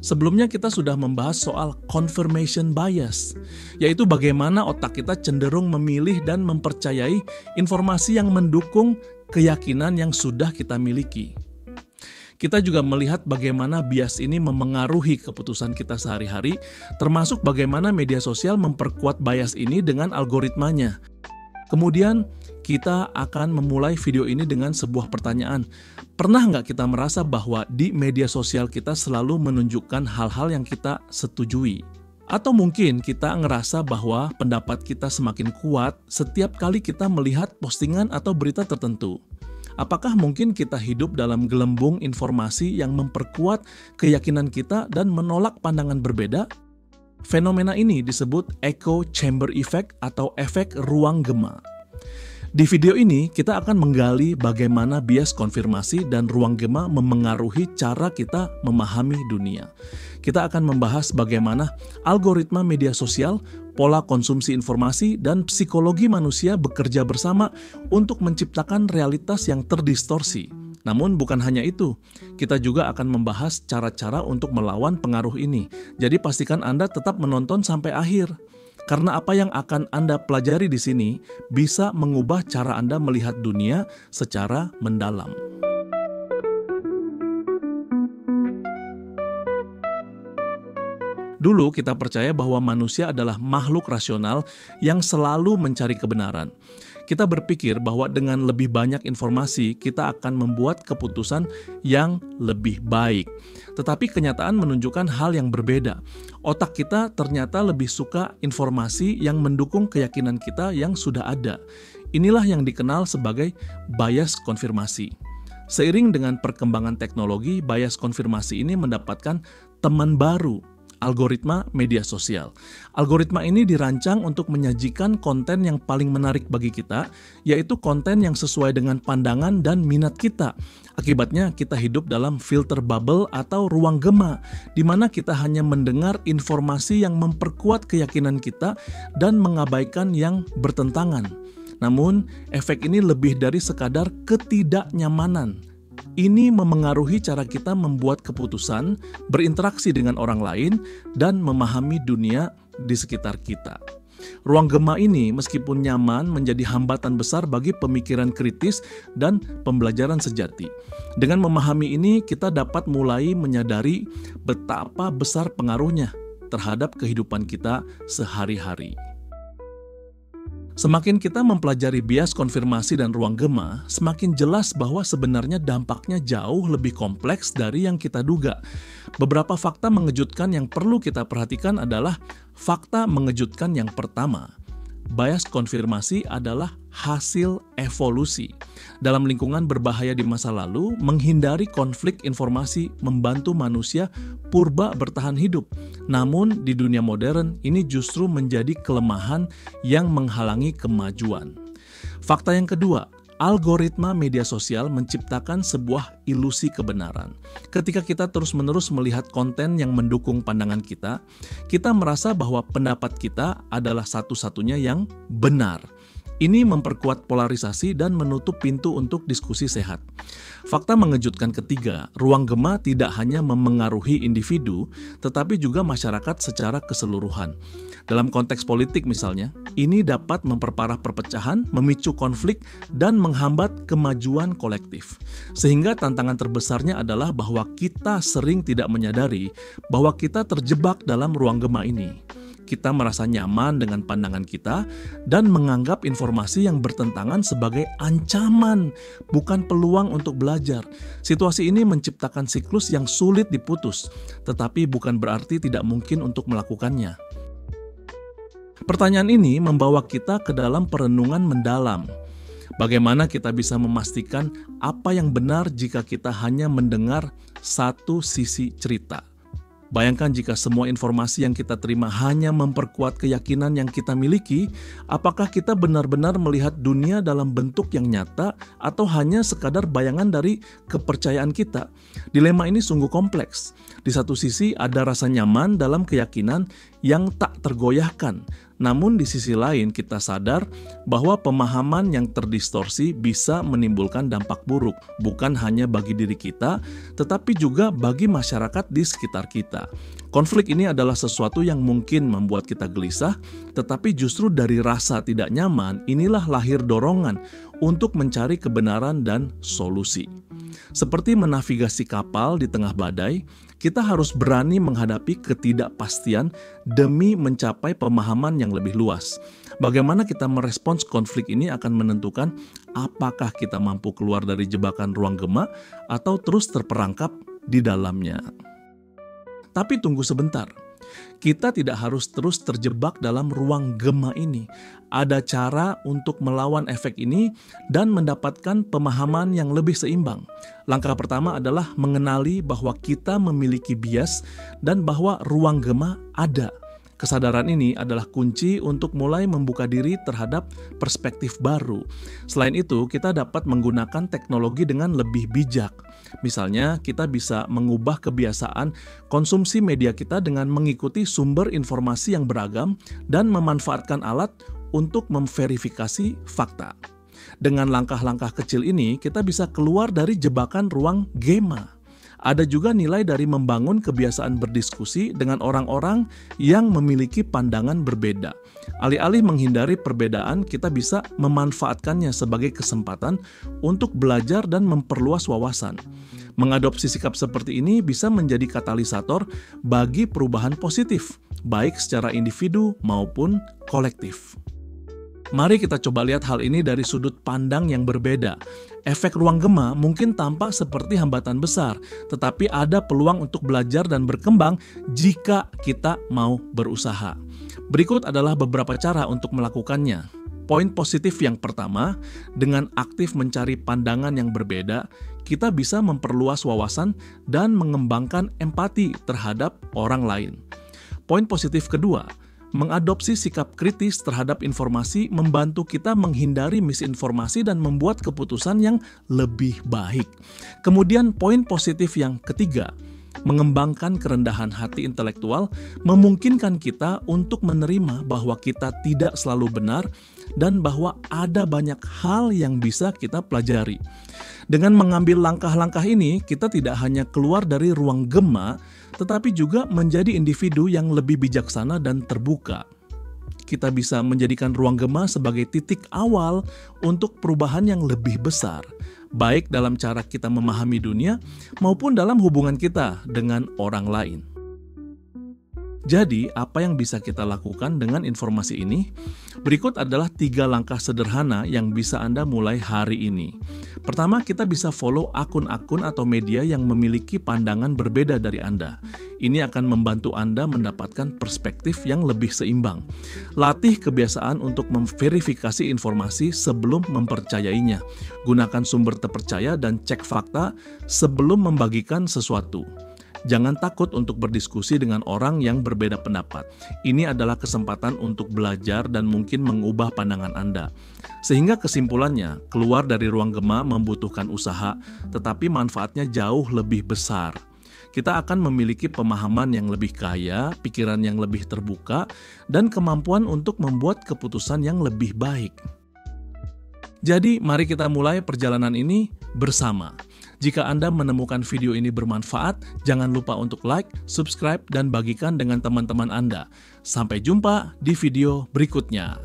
Sebelumnya kita sudah membahas soal confirmation bias, yaitu bagaimana otak kita cenderung memilih dan mempercayai informasi yang mendukung keyakinan yang sudah kita miliki. Kita juga melihat bagaimana bias ini memengaruhi keputusan kita sehari-hari, termasuk bagaimana media sosial memperkuat bias ini dengan algoritmanya. Kemudian, kita akan memulai video ini dengan sebuah pertanyaan. Pernah nggak kita merasa bahwa di media sosial kita selalu menunjukkan hal-hal yang kita setujui? Atau mungkin kita ngerasa bahwa pendapat kita semakin kuat setiap kali kita melihat postingan atau berita tertentu? Apakah mungkin kita hidup dalam gelembung informasi yang memperkuat keyakinan kita dan menolak pandangan berbeda? Fenomena ini disebut echo chamber effect atau efek ruang gema. Di video ini, kita akan menggali bagaimana bias konfirmasi dan ruang gema memengaruhi cara kita memahami dunia. Kita akan membahas bagaimana algoritma media sosial, pola konsumsi informasi, dan psikologi manusia bekerja bersama untuk menciptakan realitas yang terdistorsi. Namun bukan hanya itu, kita juga akan membahas cara-cara untuk melawan pengaruh ini. Jadi pastikan Anda tetap menonton sampai akhir. Karena apa yang akan Anda pelajari di sini bisa mengubah cara Anda melihat dunia secara mendalam. Dulu kita percaya bahwa manusia adalah makhluk rasional yang selalu mencari kebenaran. Kita berpikir bahwa dengan lebih banyak informasi, kita akan membuat keputusan yang lebih baik. Tetapi kenyataan menunjukkan hal yang berbeda. Otak kita ternyata lebih suka informasi yang mendukung keyakinan kita yang sudah ada. Inilah yang dikenal sebagai bias konfirmasi. Seiring dengan perkembangan teknologi, bias konfirmasi ini mendapatkan teman baru. Algoritma media sosial. Algoritma ini dirancang untuk menyajikan konten yang paling menarik bagi kita, yaitu konten yang sesuai dengan pandangan dan minat kita. Akibatnya kita hidup dalam filter bubble atau ruang gema, di mana kita hanya mendengar informasi yang memperkuat keyakinan kita dan mengabaikan yang bertentangan. Namun, efek ini lebih dari sekadar ketidaknyamanan. Ini memengaruhi cara kita membuat keputusan, berinteraksi dengan orang lain, dan memahami dunia di sekitar kita. Ruang gema ini meskipun nyaman menjadi hambatan besar bagi pemikiran kritis dan pembelajaran sejati. Dengan memahami ini, kita dapat mulai menyadari betapa besar pengaruhnya terhadap kehidupan kita sehari-hari. Semakin kita mempelajari bias konfirmasi dan ruang gema, semakin jelas bahwa sebenarnya dampaknya jauh lebih kompleks dari yang kita duga. Beberapa fakta mengejutkan yang perlu kita perhatikan adalah fakta mengejutkan yang pertama. Bias konfirmasi adalah hasil evolusi. Dalam lingkungan berbahaya di masa lalu, menghindari konflik informasi membantu manusia purba bertahan hidup. Namun di dunia modern, ini justru menjadi kelemahan yang menghalangi kemajuan. Fakta yang kedua, algoritma media sosial menciptakan sebuah ilusi kebenaran. Ketika kita terus-menerus melihat konten yang mendukung pandangan kita merasa bahwa pendapat kita adalah satu-satunya yang benar. Ini memperkuat polarisasi dan menutup pintu untuk diskusi sehat. Fakta mengejutkan ketiga, ruang gema tidak hanya memengaruhi individu, tetapi juga masyarakat secara keseluruhan. Dalam konteks politik misalnya, ini dapat memperparah perpecahan, memicu konflik, dan menghambat kemajuan kolektif. Sehingga tantangan terbesarnya adalah bahwa kita sering tidak menyadari bahwa kita terjebak dalam ruang gema ini. Kita merasa nyaman dengan pandangan kita dan menganggap informasi yang bertentangan sebagai ancaman, bukan peluang untuk belajar. Situasi ini menciptakan siklus yang sulit diputus, tetapi bukan berarti tidak mungkin untuk melakukannya. Pertanyaan ini membawa kita ke dalam perenungan mendalam. Bagaimana kita bisa memastikan apa yang benar jika kita hanya mendengar satu sisi cerita? Bayangkan jika semua informasi yang kita terima hanya memperkuat keyakinan yang kita miliki, apakah kita benar-benar melihat dunia dalam bentuk yang nyata atau hanya sekadar bayangan dari kepercayaan kita? Dilema ini sungguh kompleks. Di satu sisi ada rasa nyaman dalam keyakinan yang tak tergoyahkan. Namun di sisi lain kita sadar bahwa pemahaman yang terdistorsi bisa menimbulkan dampak buruk, bukan hanya bagi diri kita, tetapi juga bagi masyarakat di sekitar kita. Konflik ini adalah sesuatu yang mungkin membuat kita gelisah, tetapi justru dari rasa tidak nyaman, inilah lahir dorongan untuk mencari kebenaran dan solusi. Seperti menavigasi kapal di tengah badai, kita harus berani menghadapi ketidakpastian demi mencapai pemahaman yang lebih luas. Bagaimana kita merespons konflik ini akan menentukan apakah kita mampu keluar dari jebakan ruang gema atau terus terperangkap di dalamnya. Tapi tunggu sebentar. Kita tidak harus terus terjebak dalam ruang gema ini. Ada cara untuk melawan efek ini dan mendapatkan pemahaman yang lebih seimbang. Langkah pertama adalah mengenali bahwa kita memiliki bias dan bahwa ruang gema ada. Kesadaran ini adalah kunci untuk mulai membuka diri terhadap perspektif baru. Selain itu, kita dapat menggunakan teknologi dengan lebih bijak. Misalnya, kita bisa mengubah kebiasaan konsumsi media kita dengan mengikuti sumber informasi yang beragam dan memanfaatkan alat untuk memverifikasi fakta. Dengan langkah-langkah kecil ini, kita bisa keluar dari jebakan ruang gema. Ada juga nilai dari membangun kebiasaan berdiskusi dengan orang-orang yang memiliki pandangan berbeda. Alih-alih menghindari perbedaan, kita bisa memanfaatkannya sebagai kesempatan untuk belajar dan memperluas wawasan. Mengadopsi sikap seperti ini bisa menjadi katalisator bagi perubahan positif, baik secara individu maupun kolektif. Mari kita coba lihat hal ini dari sudut pandang yang berbeda. Efek ruang gema mungkin tampak seperti hambatan besar, tetapi ada peluang untuk belajar dan berkembang jika kita mau berusaha. Berikut adalah beberapa cara untuk melakukannya. Poin positif yang pertama, dengan aktif mencari pandangan yang berbeda, kita bisa memperluas wawasan dan mengembangkan empati terhadap orang lain. Poin positif kedua, mengadopsi sikap kritis terhadap informasi membantu kita menghindari misinformasi dan membuat keputusan yang lebih baik. Kemudian poin positif yang ketiga, mengembangkan kerendahan hati intelektual memungkinkan kita untuk menerima bahwa kita tidak selalu benar dan bahwa ada banyak hal yang bisa kita pelajari. Dengan mengambil langkah-langkah ini, kita tidak hanya keluar dari ruang gema, tetapi juga menjadi individu yang lebih bijaksana dan terbuka. Kita bisa menjadikan ruang gema sebagai titik awal untuk perubahan yang lebih besar, baik dalam cara kita memahami dunia maupun dalam hubungan kita dengan orang lain. Jadi, apa yang bisa kita lakukan dengan informasi ini? Berikut adalah 3 langkah sederhana yang bisa Anda mulai hari ini. Pertama, kita bisa follow akun-akun atau media yang memiliki pandangan berbeda dari Anda. Ini akan membantu Anda mendapatkan perspektif yang lebih seimbang. Latih kebiasaan untuk memverifikasi informasi sebelum mempercayainya. Gunakan sumber terpercaya dan cek fakta sebelum membagikan sesuatu. Jangan takut untuk berdiskusi dengan orang yang berbeda pendapat. Ini adalah kesempatan untuk belajar dan mungkin mengubah pandangan Anda. Sehingga kesimpulannya, keluar dari ruang gema membutuhkan usaha, tetapi manfaatnya jauh lebih besar. Kita akan memiliki pemahaman yang lebih kaya, pikiran yang lebih terbuka, dan kemampuan untuk membuat keputusan yang lebih baik. Jadi, mari kita mulai perjalanan ini bersama. Jika Anda menemukan video ini bermanfaat, jangan lupa untuk like, subscribe, dan bagikan dengan teman-teman Anda. Sampai jumpa di video berikutnya.